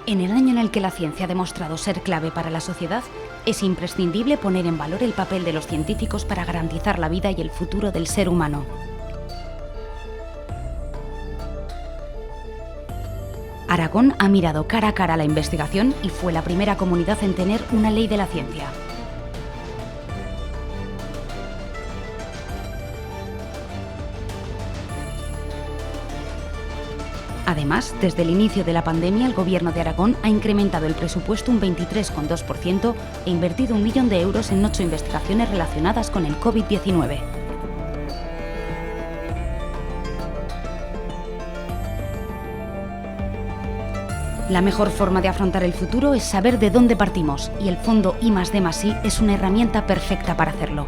En el año en el que la ciencia ha demostrado ser clave para la sociedad, es imprescindible poner en valor el papel de los científicos para garantizar la vida y el futuro del ser humano. Aragón ha mirado cara a cara a la investigación y fue la primera comunidad en tener una ley de la ciencia. Además, desde el inicio de la pandemia, el Gobierno de Aragón ha incrementado el presupuesto un 23,2% e invertido 1 millón de euros en 8 investigaciones relacionadas con el COVID-19. La mejor forma de afrontar el futuro es saber de dónde partimos, y el fondo I+D+I es una herramienta perfecta para hacerlo.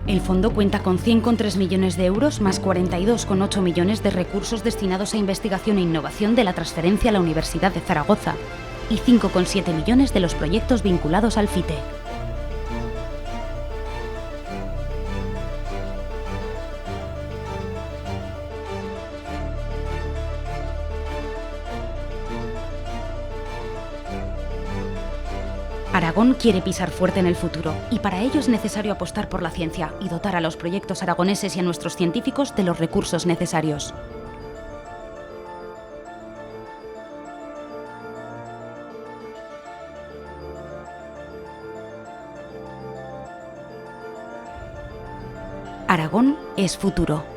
El fondo cuenta con 100,3 millones de euros más 42,8 millones de recursos destinados a investigación e innovación de la transferencia a la Universidad de Zaragoza y 5,7 millones de los proyectos vinculados al FITE. Aragón quiere pisar fuerte en el futuro y para ello es necesario apostar por la ciencia y dotar a los proyectos aragoneses y a nuestros científicos de los recursos necesarios. Aragón es futuro.